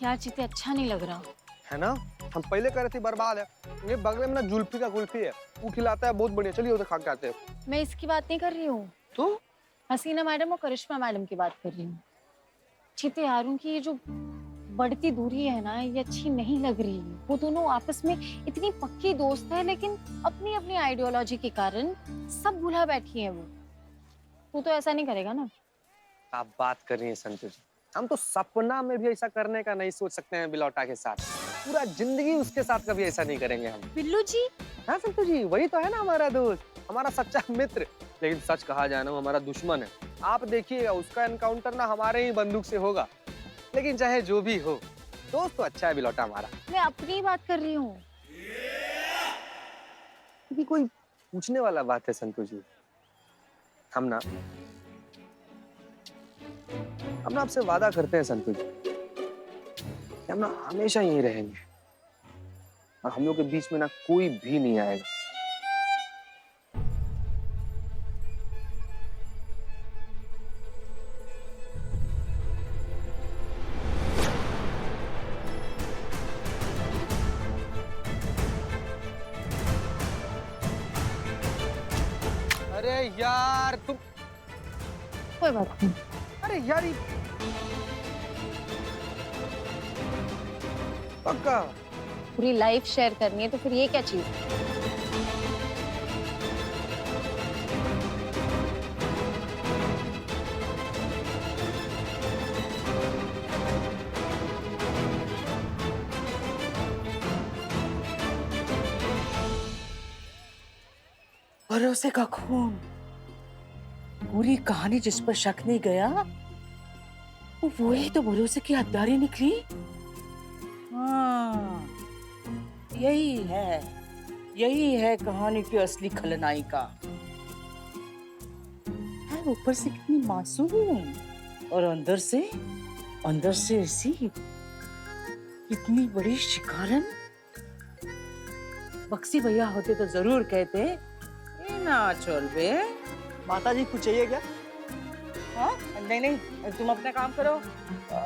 यार चीते अच्छा नहीं लग रहा है ना। हम पहले कह रहे थे बर्बाद है। ये बगल में ना जुल्फी का कुल्फी है, वो खिलाता है, बहुत बढ़िया। चलिए उधर खा के आते हैं। मैं इसकी बात नहीं कर रही हूँ, तो हसीना मैडम और करिश्मा मैडम की बात कर रही हूँ। चीते यार उनकी ये जो बढ़ती दूरी है ना, ये अच्छी नहीं लग रही। वो दोनों आपस में इतनी पक्की दोस्त है, लेकिन अपनी अपनी आइडियोलॉजी के कारण सब भुला बैठी है वो। तू तो ऐसा नहीं करेगा ना? आप बात कर रही हैं संतु जी, हम तो सपना में भी ऐसा करने का नहीं सोच सकते हैं बिलौटा के साथ। पूरा जिंदगी उसके साथ कभी ऐसा नहीं करेंगे हम। बिल्लू जी, हाँ संतु जी, वही तो है ना हमारा दोस्त, हमारा सच्चा मित्र। लेकिन सच कहा जाए ना, वो हमारा दुश्मन है। आप देखिएगा, उसका एनकाउंटर ना हमारे ही बंदूक से होगा। लेकिन चाहे जो भी हो, दोस्त तो अच्छा है बिलौटा हमारा। मैं अपनी बात कर रही हूँ। ये कोई पूछने वाला बात है संतु जी। हम ना आपसे वादा करते हैं संतु जी कि हम ना हमेशा यहीं रहेंगे और हम लोग के बीच में ना कोई भी नहीं आएगा। अरे यार तुम, कोई बात नहीं। अरे यार पक्का पूरी लाइफ शेयर करनी है तो फिर ये क्या चीज है? भरोसे का खून। पूरी कहानी जिस पर शक नहीं गया, वो वही तो भरोसे की हत्यारी निकली। हाँ, यही है कहानी की असली खलनायिका। है ऊपर से कितनी मासूम और अंदर से ऐसी इतनी बड़ी शिकारन। बक्सी भैया होते तो जरूर कहते, ए ना चल बे। माता जी कुछ चाहिए क्या? हाँ नहीं, तुम अपना काम करो,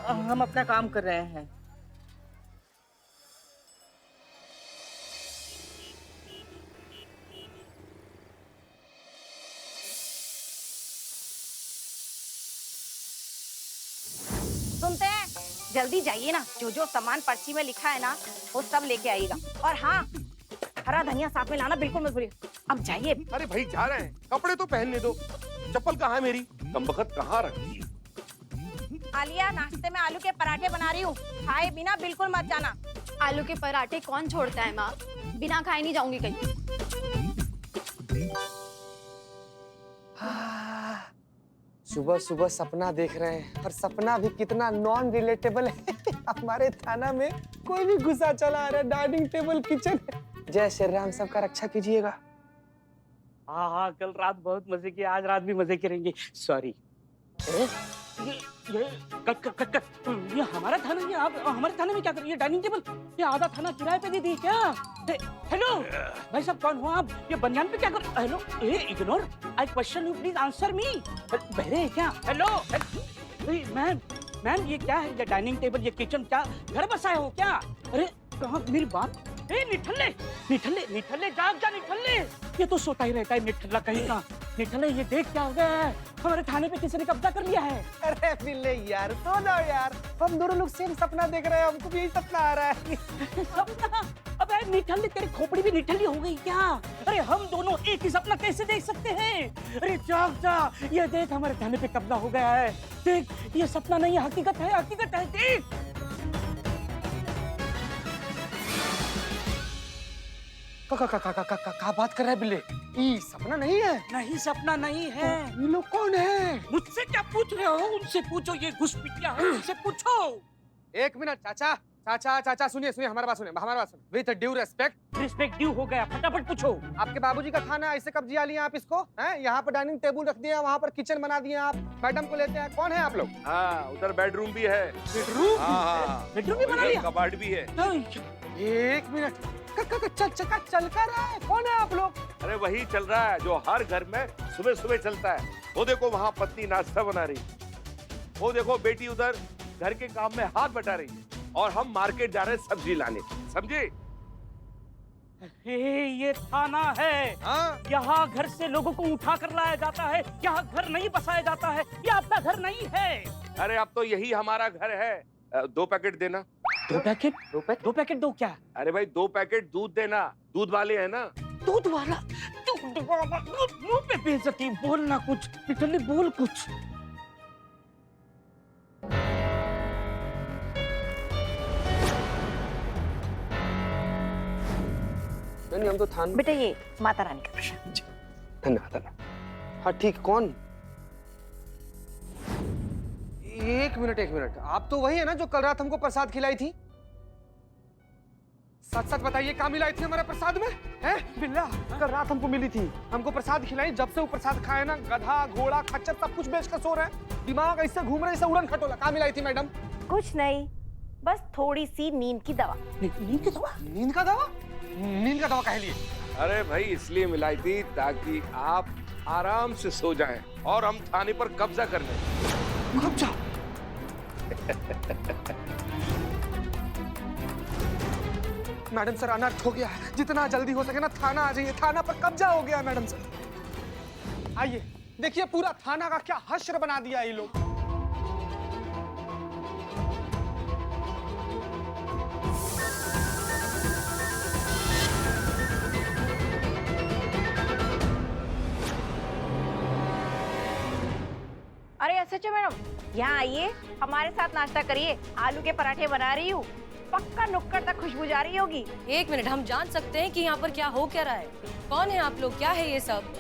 हम अपना काम कर रहे हैं। सुनते हैं, जल्दी जाइए ना। जो जो सामान पर्ची में लिखा है ना, वो सब लेके आइएगा। और हाँ, हरा धनिया साथ में लाना बिल्कुल मत भूलिए। अब जाइए। अरे भाई जा रहे हैं, कपड़े तो पहनने दो। चप्पल कहाँ है मेरी? कमबख्त कहाँ रखी? आलिया, नाश्ते में आलू के पराठे बना रही हूँ, खाए बिना बिल्कुल मत जाना। आलू के पराठे कौन छोड़ता है माँ? बिना खाए नहीं जाऊंगी कहीं। सुबह सुबह सपना देख रहे हैं, और सपना भी कितना नॉन रिलेटेबल है। हमारे थाना में कोई भी घुसा चला आ रहा है, डाइनिंग टेबल किचन। जय श्री राम, सबका रक्षा कीजिएगा। हाँ हाँ, कल रात बहुत मजे किए, आज रात भी मजे करेंगे। सॉरी। ये हमारा थाना, ये आप हमारे थाने में क्या कर रही है? डाइनिंग टेबल ये आधा थाना किराए पे दे दी क्या? हेलो भाई साहब, कौन हो आप? ये बनियान पे क्या कर? Hello, A ignore, I question you, please answer me. बहरे हैं क्या? हेलो मैम, ये क्या है? ये डाइनिंग टेबल, ये किचन क्या घर बसाए हो क्या? अरे कहाँ मेरी बात? ए निठल्ले, जाग जा निठल्ले। ये तो सोता ही रहता है निठल्ला कहीं का। निठल्ले, ये देख क्या हो गया है? हमारे थाने पे किसी ने कब्जा कर लिया है। अरे बिल्ले यार, सो जाओ यार, हम दोनों लोग सेम सपना देख रहे हैं, हमको भी यही सपना आ रहा है। सपना? अबे निठल्ले, तेरी खोपड़ी भी निठल्ली हो गई क्या? अरे हम दोनों एक ही सपना कैसे देख सकते हैं? अरे जाग जा, ये देख हमारे थाने पे कब्जा हो गया है। देख, ये सपना नहीं है, हकीकत है, देख। का बात कर रहा है बिल्ले? ये सपना नहीं है। नहीं, सपना नहीं है। ये लोग कौन है? मुझसे क्या पूछ रहे हो? उनसे पूछो, ये घुसपैठिया है, उनसे पूछो। एक मिनट चाचा, सुनिए, हमारी बात सुनिए। विथ ड्यू रिस्पेक्ट ड्यू हो गया, फटाफट पूछो। आपके बाबूजी का थाना, ऐसे कब जिया लिया आप इसको? हैं? यहाँ पर डाइनिंग टेबल रख दिया, वहाँ पर किचन बना दिया आप। मैडम को लेते हैं, कौन है आप लोग? हाँ, उधर बेडरूम भी है। बेडरूम? हाँ, बेडरूम भी बना लिया? कबाड़ भी है। एक मिनट, चल कर रहा है, कौन है आप लोग? अरे वही चल रहा है जो हर घर में सुबह सुबह चलता है। वो देखो वहाँ पत्नी नाश्ता बना रही, वो देखो बेटी उधर घर के काम में हाथ बटा रही है। और हम मार्केट जा रहे हैं सब्जी लाने, समझे? ये थाना है। हाँ? यहाँ घर से लोगों को उठा कर लाया जाता है, यहाँ घर नहीं बसाया जाता है, ये आपका घर नहीं है। अरे अब तो यही हमारा घर है। 2 पैकेट देना। 2 पैकेट? 2 पैकेट दो क्या? अरे भाई 2 पैकेट दूध देना, दूध वाले हैं ना। दूध वाला? मुंह पे बेइज्जती, बोलना कुछ, पिटली बोल कुछ। नहीं हम तो थान। बेटा ये माता रानी का प्रसाद। धन्यवाद। हाँ ठीक, कौन? एक मिनट, आप तो वही है ना जो कल रात हमको प्रसाद खिलाई थी? सच सच बताइए, क्या मिलाई थी हमारे प्रसाद में? हैं? बिल्ला, कल रात हमको मिली थी, हमको प्रसाद खिलाई। जब से वो प्रसाद खाए ना, गधा घोड़ा खच्चर सब कुछ बेच कर सो रहे हैं, दिमाग ऐसे घूम रहा है, ऐसे उड़न खटोला। क्या मिलाई थी मैडम? कुछ नहीं, बस थोड़ी सी नींद की दवा। नींद की दवा? नींद का दवा? नींद का दवा कह लिए? अरे भाई इसलिए मिलाई थी ताकि आप आराम से सो जाएं और हम थाने पर कब्जा कर लें। कब्जा? मैडम सर अनर्थ हो गया है, जितना जल्दी हो सके ना थाना आ जाइए, थाना पर कब्जा हो गया है मैडम सर। आइए देखिए, पूरा थाना का क्या हश्र बना दिया ये लोग। अरे एसएचओ मैडम, यहाँ आइए, हमारे साथ नाश्ता करिए। आलू के पराठे बना रही हूँ, पक्का नुक्कड़ तक खुशबू जा रही होगी। एक मिनट, हम जान सकते हैं कि यहाँ पर क्या हो क्या रहा है? कौन है आप लोग? क्या है ये सब?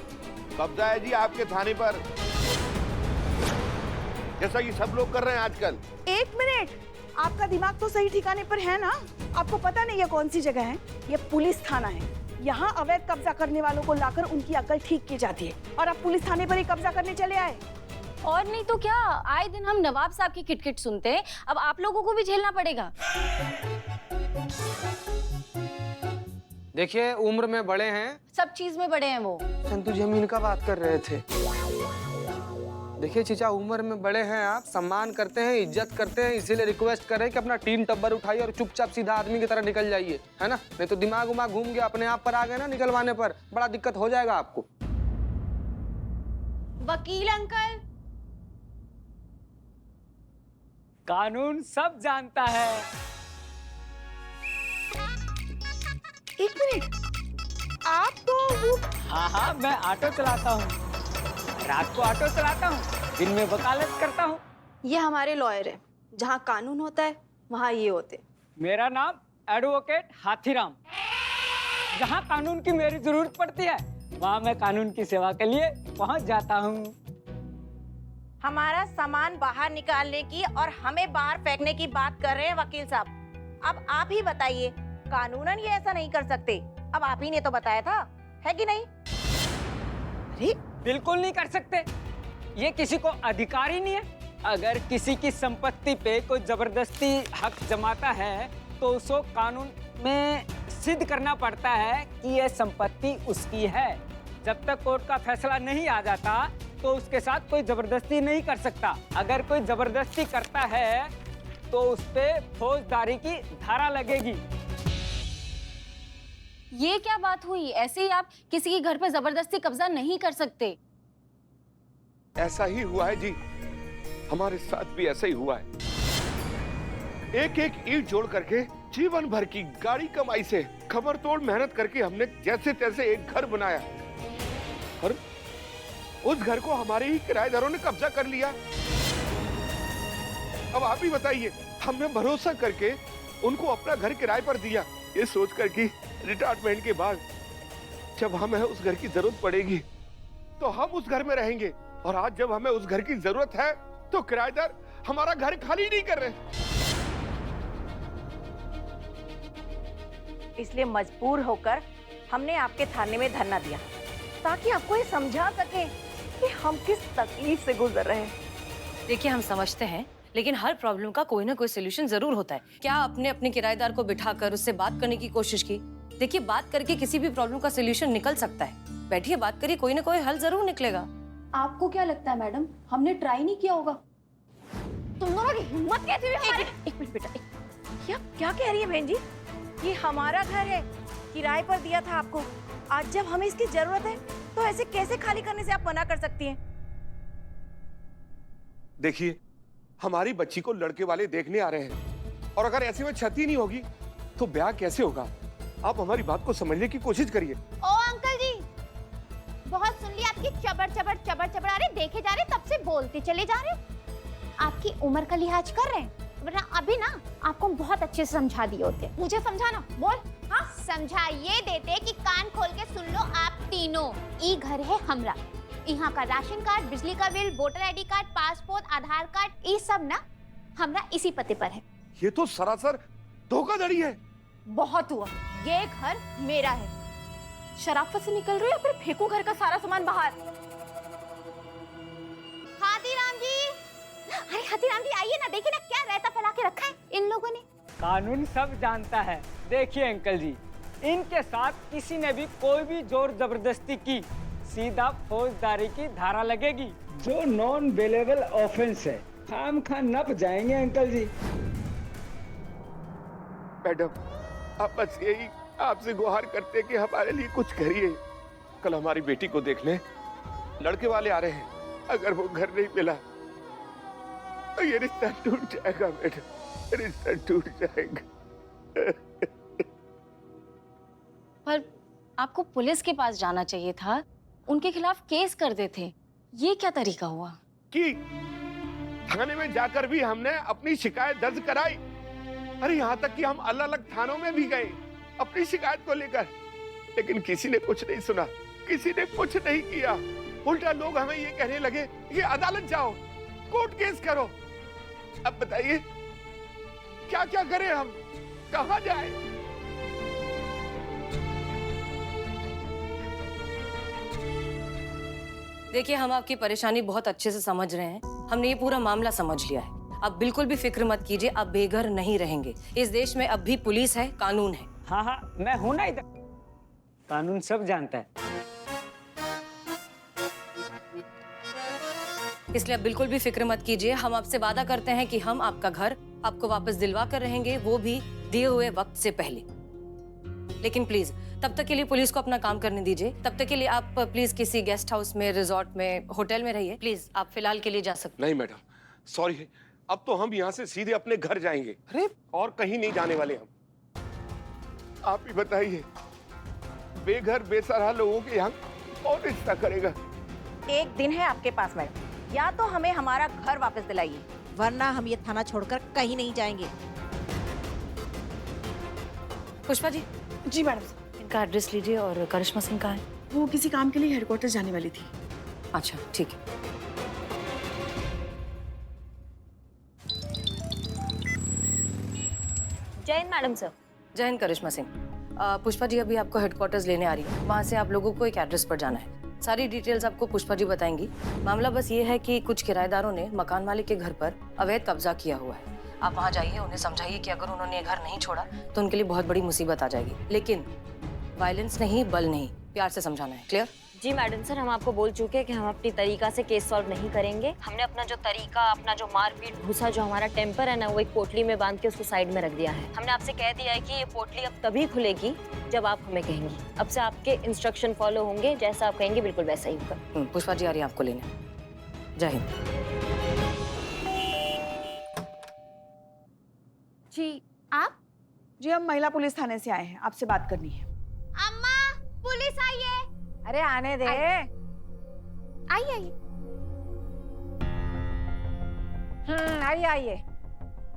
कब्जा है जी आपके थाने पर, जैसा कि सब लोग कर रहे हैं आजकल। 1 मिनट, आपका दिमाग तो सही ठिकाने पर है ना? आपको पता नहीं ये कौन सी जगह है? ये पुलिस थाना है। यहाँ अवैध कब्जा करने वालों को लाकर उनकी अकल ठीक की जाती है, और आप पुलिस थाने पर ही कब्जा करने चले आए। और नहीं तो क्या, आए दिन हम नवाब साहब की किटकिट सुनते हैं, अब आप लोगों को भी झेलना पड़ेगा। देखिए उम्र में बड़े हैं, सब चीज में बड़े हैं वो। संतु जी हम इनका बात कर रहे थे। देखिए चीचा, उम्र में बड़े हैं आप, सम्मान करते हैं, इज्जत करते हैं, इसीलिए रिक्वेस्ट कर रहे हैं कि अपना टीन टब्बर उठाइए और चुपचाप सीधा आदमी की तरह निकल जाइए, है ना? नहीं तो दिमाग उमाग घूम गया, अपने आप पर आ गए ना निकलवाने पर, बड़ा दिक्कत हो जाएगा आपको। वकील अंकल, कानून सब जानता है। 1 मिनट, आप तो वो हाँ, मैं ऑटो चलाता हूँ, रात को ऑटो चलाता हूँ, दिन में वकालत करता हूँ। ये हमारे लॉयर है, जहाँ कानून होता है वहाँ ये होते। मेरा नाम एडवोकेट हाथीराम। जहाँ कानून की मेरी जरूरत पड़ती है, वहाँ मैं कानून की सेवा के लिए पहुँच जाता हूँ। हमारा सामान बाहर निकालने की और हमें बाहर फेंकने की बात कर रहे हैं वकील साहब। अब आप ही बताइए, कानूनन ये ऐसा नहीं कर सकते। अब आप ही ने तो बताया था, है कि नहीं? अरे बिल्कुल नहीं कर सकते, ये किसी को अधिकार ही नहीं है। अगर किसी की संपत्ति पे कोई जबरदस्ती हक जमाता है तो उसको कानून में सिद्ध करना पड़ता है कि ये संपत्ति उसकी है। जब तक कोर्ट का फैसला नहीं आ जाता तो उसके साथ कोई जबरदस्ती नहीं कर सकता। अगर कोई जबरदस्ती करता है तो उस पे फौजदारी की धारा लगेगी। ये क्या बात हुई? ऐसे ही आप किसी के घर पे जबरदस्ती कब्जा नहीं कर सकते। ऐसा ही हुआ है जी, हमारे साथ भी ऐसा ही हुआ है। एक एक ईंट जोड़ करके जीवन भर की गाड़ी कमाई से खबर तोड़ मेहनत करके हमने जैसे तैसे एक घर बनाया, और उस घर को हमारे ही किराएदारों ने कब्जा कर लिया। अब आप ही बताइए, हमने भरोसा करके उनको अपना घर किराए पर दिया, ये सोच कर कि रिटायरमेंट के बाद जब हमें उस घर की जरूरत पड़ेगी तो हम उस घर में रहेंगे। और आज जब हमें उस घर की जरूरत है तो किराएदार हमारा घर खाली नहीं कर रहे। इसलिए मजबूर होकर हमने आपके थाने में धरना दिया, ताकि आपको ये समझा सके कि हम किस तकलीफ से गुजर रहे हैं। देखिए, हम समझते हैं, लेकिन हर प्रॉब्लम का कोई ना कोई सोल्यूशन जरूर होता है। क्या आपने अपने किराएदार को बिठाकर उससे बात करने की कोशिश की? देखिए, बात करके किसी भी प्रॉब्लम का सोल्यूशन निकल सकता है। बैठिए, बात करिए, कोई ना कोई हल जरूर निकलेगा। आपको क्या लगता है मैडम, हमने ट्राई नहीं किया होगा? तुम दोनों की हिम्मत कैसे हुई? एक मिनट बेटा, ये आप क्या कह रही है बहन जी? ये हमारा घर है, किराए पर दिया था आपको। आज जब हमें इसकी जरूरत है तो ऐसे कैसे खाली करने से आप मना कर सकती हैं? देखिए, हमारी बच्ची को लड़के वाले देखने आ रहे हैं और अगर ऐसे में क्षति नहीं होगी तो ब्याह कैसे होगा? आप हमारी बात को समझने की कोशिश करिए। ओ अंकल जी, बहुत सुन ली आपकी चबर चबर चबर चबर। अरे देखे जा रहे, तब से बोलते चले जा रहे। आपकी उम्र का लिहाज कर रहे हैं, वरना अभी ना आपको बहुत अच्छे से समझा दिए होते। मुझे समझाना, बोल। हाँ, समझा ये देते कि कान खोल के सुन लो आप तीनों। ई घर है हमरा, यहाँ का राशन कार्ड, बिजली का bill, voter ID card, passport, Aadhaar card, ये सब ना हमरा इसी पते पर है। ये तो सरासर धोखाधड़ी है। बहुत हुआ, ये घर मेरा है। शराफत से निकल रहे हो या फिर फेंको घर का सारा सामान बाहर? हाथीराम जी, अरे हाथीराम जी आइए ना, देखिए ना क्या रायता फैला के रखा है इन लोगों ने। कानून सब जानता है। देखिए अंकल जी, इनके साथ किसी ने भी कोई भी जोर जबरदस्ती की, सीधा फौजदारी की धारा लगेगी, जो नॉन बेलेबल ऑफेंस है। खाम खा नप जाएंगे अंकल जी। मैडम, आप बस यही आपसे गुहार करते कि हमारे लिए कुछ करिए। कल हमारी बेटी को देखने लड़के वाले आ रहे हैं। अगर वो घर नहीं मिला तो ये रिश्ता टूट जाएगा मैडम, रिश्ता टूट जाएगा। पर आपको पुलिस के पास जाना चाहिए था, उनके खिलाफ केस कर देते। ये क्या तरीका हुआ? कि थाने में जाकर भी हमने अपनी शिकायत दर्ज कराई। अरे यहाँ तक कि हम अलग अलग थानों में भी गए अपनी शिकायत को लेकर, लेकिन किसी ने कुछ नहीं सुना, किसी ने कुछ नहीं किया। उल्टा लोग हमें ये कहने लगे कि अदालत जाओ, कोर्ट केस करो। अब बताइए क्या क्या करें हम, कहाँ जाएं? देखिए, हम आपकी परेशानी बहुत अच्छे से समझ रहे हैं। हमने ये पूरा मामला समझ लिया है। आप बिल्कुल भी फिक्र मत कीजिए, आप बेघर नहीं रहेंगे। इस देश में अब भी पुलिस है, कानून है। हाँ हाँ, मैं हूं ना इधर। कानून सब जानता है। इसलिए आप बिल्कुल भी फिक्र मत कीजिए। हम आपसे वादा करते हैं कि हम आपका घर आपको वापस दिलवा कर रहेंगे, वो भी दिए हुए वक्त से पहले। लेकिन प्लीज तब तक के लिए पुलिस को अपना काम करने दीजिए। तब तक के लिए आप प्लीज किसी गेस्ट हाउस में, रिजॉर्ट में, होटल में रहिए। प्लीज आप फिलहाल के लिए जा सकते। नहीं मैडम, सॉरी, अब तो हम यहाँ से सीधे अपने घर जाएंगे। अरे और कहीं नहीं जाने वाले हम। आप ही बताइए, बेघर बेसहारा लोगों के यहाँ कौन रिश्ता करेगा? एक दिन है आपके पास मैडम, या तो हमें हमारा घर वापस दिलाइए, वरना हम ये थाना छोड़कर कहीं नहीं जाएंगे। पुष्पा जी, जी मैडम। इनका एड्रेस लीजिए। और करिश्मा सिंह कहाँ है? वो किसी काम के लिए हेडक्वार्टर जाने वाली थी। अच्छा ठीक है। जय हिंद मैडम सर। जय हिंद करिश्मा सिंह। पुष्पा जी अभी आपको हेडक्वार्टर्स लेने आ रही है। वहाँ से आप लोगों को एक एड्रेस पर जाना है। सारी डिटेल्स आपको पुष्पा जी बताएंगी। मामला बस ये है कि कुछ किराएदारों ने मकान मालिक के घर पर अवैध कब्जा किया हुआ है। आप वहाँ जाइए, उन्हें समझाइए कि अगर उन्होंने ये घर नहीं छोड़ा तो उनके लिए बहुत बड़ी मुसीबत आ जाएगी। लेकिन वायलेंस नहीं, बल नहीं, प्यार से समझाना है। क्लियर? जी मैडम सर, हम आपको बोल चुके हैं कि हम अपनी तरीका से केस सॉल्व नहीं करेंगे। हमने अपना जो तरीका, अपना जो मारपीट, गुस्सा, जो हमारा टेम्पर है ना, वो एक पोटली में बांध के उसको साइड में रख दिया है। हमने आपसे कह दिया है कि ये पोटली अब तभी खुलेगी जब आप हमें कहेंगी। अब से आपके इंस्ट्रक्शन फॉलो होंगे, जैसा आप कहेंगे बिल्कुल वैसा ही होगा। पुष्पा जी आ रही है आपको लेने। जय हिंद। जी आप? जी हम महिला पुलिस थाने से आए हैं, आपसे बात करनी है। अम्मा, पुलिस आई है। अरे आने दे। आइए आइए। आइए आइए,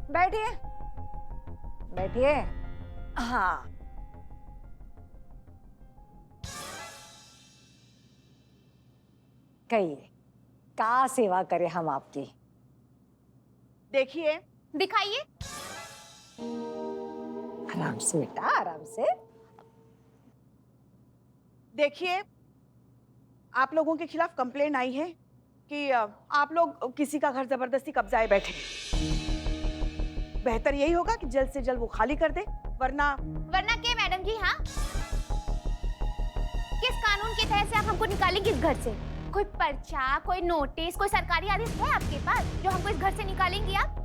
बैठिए बैठिए। हाँ, कहिए क्या सेवा करें हम आपकी? देखिए, दिखाइए। आराम से बेटा, आराम से। देखिए, आप लोगों के खिलाफ कंप्लेन आई है कि आप लोग किसी का घर जबरदस्ती कब्जाए बैठे। बेहतर यही होगा कि जल्द से जल्द वो खाली कर दे, वरना क्या मैडम जी? हाँ, किस कानून के तहत से आप हमको निकालेंगे इस घर से? कोई पर्चा, कोई नोटिस, कोई सरकारी आदेश है आपके पास जो हमको इस घर से निकालेंगी आप?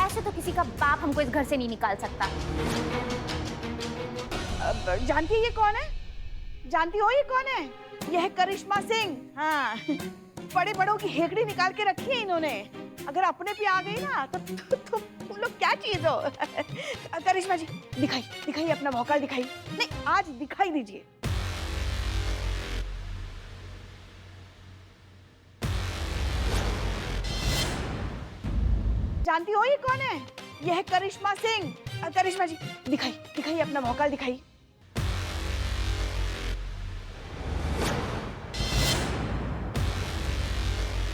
ऐसे तो किसी का बाप हमको इस घर से नहीं निकाल सकता। जानती है ये कौन है? जानती हो ये कौन है? ये है करिश्मा सिंह। हाँ, बड़े बड़ों की हेकड़ी निकाल के रखी है इन्होंने। अगर अपने पे आ गई ना तो तुम लोग क्या चीज हो। करिश्मा जी दिखाइए अपना भौकाल दिखाइए। नहीं, आज दिखाई दीजिए। जानती हो ये कौन है? ये है करिश्मा सिंह। करिश्मा जी दिखाइए अपना भौकाल दिखाइए।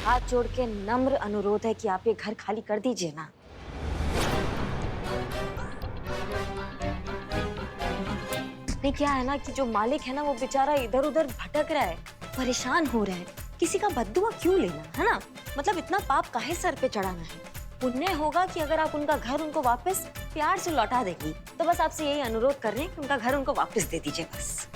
हाथ जोड़ के नम्र अनुरोध है कि आप ये घर खाली कर दीजिए ना। नहीं, क्या है ना कि जो मालिक है ना वो बेचारा इधर उधर भटक रहा है, परेशान हो रहा है। किसी का बद्दुआ क्यों लेना, है ना? मतलब इतना पाप काहे सर पे चढ़ाना है? पुण्य होगा कि अगर आप उनका घर उनको वापस प्यार से लौटा देगी। तो बस आपसे यही अनुरोध कर रहे हैं कि उनका घर उनको वापस दे दीजिए बस।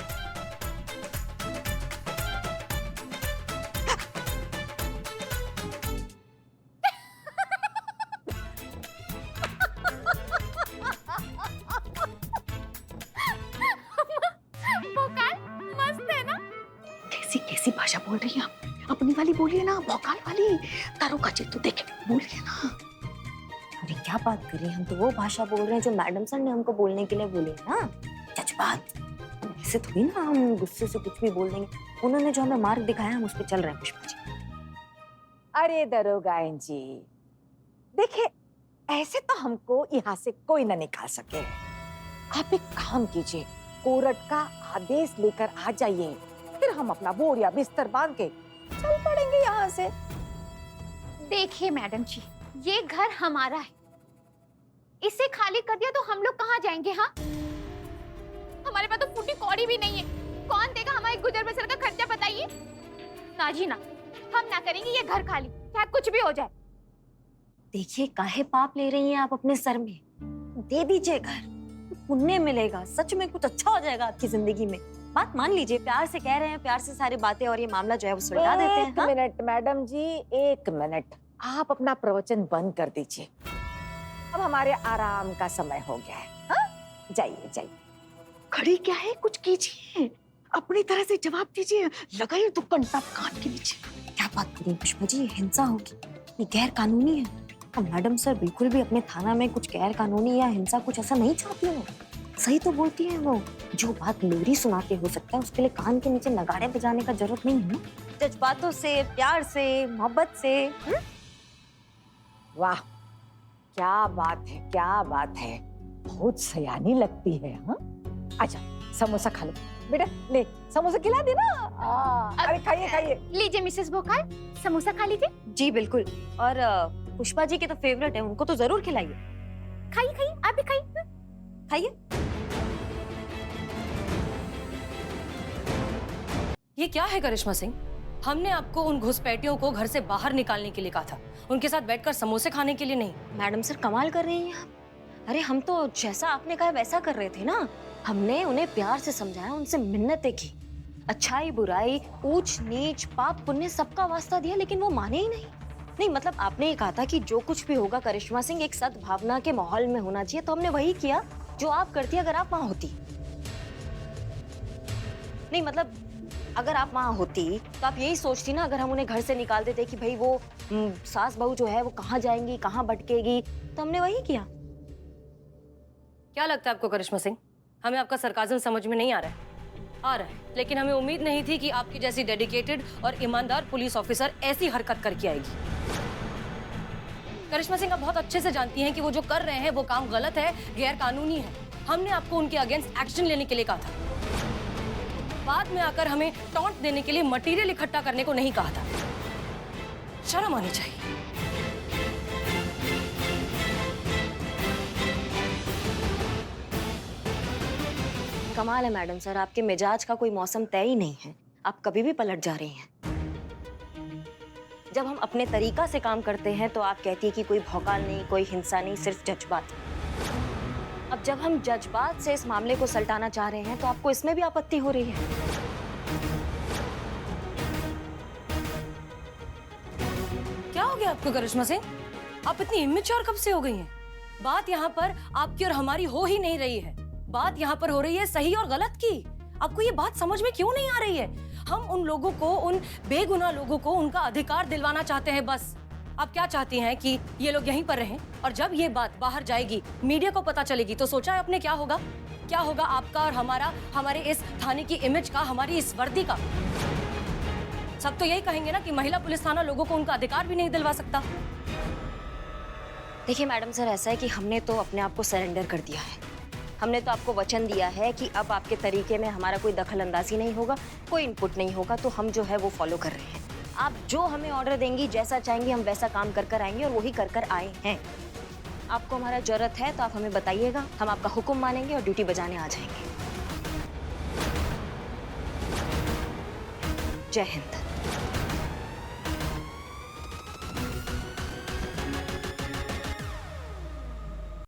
कैसी भाषा बोल रही हैं आप? अपनी वाली बोलिए ना, भौकाल वाली। तारों का चित्त देखे बोलिए ना। अरे क्या बात कर रही हैं, हम तो वो भाषा बोल रहे हैं जो मैडम सर ने हमको बोलने के लिए बोली है ना। जज्बात ऐसे थोड़ी ना हम गुस्से से कुछ भी बोल देंगे। उन्होंने जो हमें मार्ग दिखाया हम उस पर चल रहे हैं पुष्पा जी। अरे दरोगाइन जी, देखिए ऐसे तो हमको यहाँ से कोई न निकाल सके। आप एक काम कीजिए, कोर्ट का आदेश लेकर आ जाइए, फिर हम अपना बोरिया बिस्तर बांध के चल पड़ेंगे यहाँ से। देखिए मैडम जी, ये घर हमारा है, इसे खाली कर दिया तो हम लोग कहाँ जाएंगे? हाँ, हमारे पास तो फूटी कौड़ी भी नहीं है। कौन देगा हमारे गुजर बसर का खर्चा, बताइए ना जी ना। हम ना करेंगे ये घर खाली, चाहे कुछ भी हो जाए। देखिए काहे पाप ले रही हैं आप अपने सर में? दे दीजिए घर, पुण्य मिलेगा, सच में कुछ अच्छा हो जाएगा आपकी जिंदगी में। बात मान लीजिए, प्यार से कह रहे हैं, प्यार से सारी बातें और ये मामला जो है वो सुलझा देते हैं। एक मिनट मैडम जी, एक मिनट, आप अपना प्रवचन बंद कर दीजिए। अब हमारे आराम का समय हो गया है। हाँ? जाइए जाइए। खड़ी क्या है, कुछ कीजिए, अपनी तरह से जवाब दीजिए। लगाइए तो कंटा कान के नीचे। क्या बात करें पुष्पा जी, ये हिंसा होगी, ये गैर कानूनी है। और मैडम सर बिल्कुल भी अपने थाना में कुछ गैर कानूनी या हिंसा कुछ ऐसा नहीं चाहती है। सही तो बोलती है वो, जो बात लोरी सुना के हो सकता है उसके लिए कान के नीचे नगाड़े बजाने का जरूरत नहीं है ना। जज्बातों से, प्यार से, मोहब्बत से। वाह, क्या बात है, क्या बात है, बहुत सयानी लगती है। हाँ, अच्छा समोसा खा लो बेटा, ले समोसा खिला दे ना। अरे खाइए खाइए। लीजिए मिसेस भोकाल, समोसा खा लीजिए। जी बिल्कुल, और पुष्पा जी के तो फेवरेट है, उनको तो जरूर खिलाइए। खाइए खाइए, आप भी खाइए। खाइए। ये क्या है करिश्मा सिंह? हमने आपको उन घुसपैठियों को घर से बाहर निकालने के लिए कहा था, उनके साथ बैठकर समोसे खाने के लिए नहीं। मैडम सर कमाल कर रही हैं आप। अरे हम तो जैसा आपने कहा वैसा कर रहे थे ना। हमने उन्हें प्यार से समझाया, उनसे मिन्नतें की, अच्छाई बुराई, ऊंच नीच, पाप पुण्य सबका वास्ता दिया, लेकिन वो माने ही नहीं। मतलब आपने ये कहा था कि जो कुछ भी होगा करिश्मा सिंह एक सद्भावना के माहौल में होना चाहिए, तो हमने वही किया जो आप करती अगर आप वहां होती। नहीं मतलब अगर आप वहां होती तो आप यही सोचती ना, अगर हम उन्हें घर से निकाल देते कि भाई वो सास बहू जो है वो कहाँ जाएंगी, कहाँ भटकेगी, तो हमने वही किया। क्या लगता है आपको करिश्मा सिंह, हमें आपका सरकाज़म समझ में नहीं आ रहा है? आ रहा है, लेकिन हमें उम्मीद नहीं थी कि आपकी जैसी डेडिकेटेड और ईमानदार पुलिस ऑफिसर ऐसी हरकत करके आएगी। करिश्मा सिंह आप बहुत अच्छे से जानती हैं कि वो जो कर रहे हैं वो काम गलत है, गैर कानूनी है। हमने आपको उनके अगेंस्ट एक्शन लेने के लिए कहा था, बाद में आकर हमें टॉन्ट देने के लिए मटेरियल इकट्ठा करने को नहीं कहा था। शर्म आनी चाहिए। कमाल है मैडम सर, आपके मिजाज का कोई मौसम तय ही नहीं है, आप कभी भी पलट जा रही हैं। जब हम अपने तरीका से काम करते हैं तो आप कहती है कि कोई भौकाल नहीं, कोई हिंसा नहीं, सिर्फ जज्बात। अब जब हम जज्बात से इस मामले को सल्टाना चाह रहे हैं तो आपको इसमें भी आपत्ति हो रही है। क्या हो गया आपको करिश्मा सिंह? आप इतनी इमेच्योर कब से हो गई हैं? बात यहाँ पर आपकी और हमारी हो ही नहीं रही है। बात यहाँ पर हो रही है सही और गलत की। आपको ये बात समझ में क्यों नहीं आ रही है? हम उन लोगों को, उन बेगुनाह लोगों को उनका अधिकार दिलवाना चाहते हैं बस। आप क्या चाहती हैं कि ये लोग यहीं पर रहें और जब ये बात बाहर जाएगी, मीडिया को पता चलेगी, तो सोचा है आपने क्या होगा? क्या होगा आपका और हमारा, हमारे इस थाने की इमेज का, हमारी इस वर्दी का? सब तो यही कहेंगे ना कि महिला पुलिस थाना लोगों को उनका अधिकार भी नहीं दिलवा सकता। देखिए मैडम सर, ऐसा है कि हमने तो अपने आप को सरेंडर कर दिया है। हमने तो आपको वचन दिया है कि अब आपके तरीके में हमारा कोई दखल अंदाजी नहीं होगा, कोई इनपुट नहीं होगा, तो हम जो है वो फॉलो कर रहे हैं। आप जो हमें ऑर्डर देंगी, जैसा चाहेंगी, हम वैसा काम कर कर आएंगे और वही कर कर आए हैं। आपको हमारा जरूरत है तो आप हमें बताइएगा, हम आपका हुक्म मानेंगे और ड्यूटी बजाने आ जाएंगे। जय हिंद।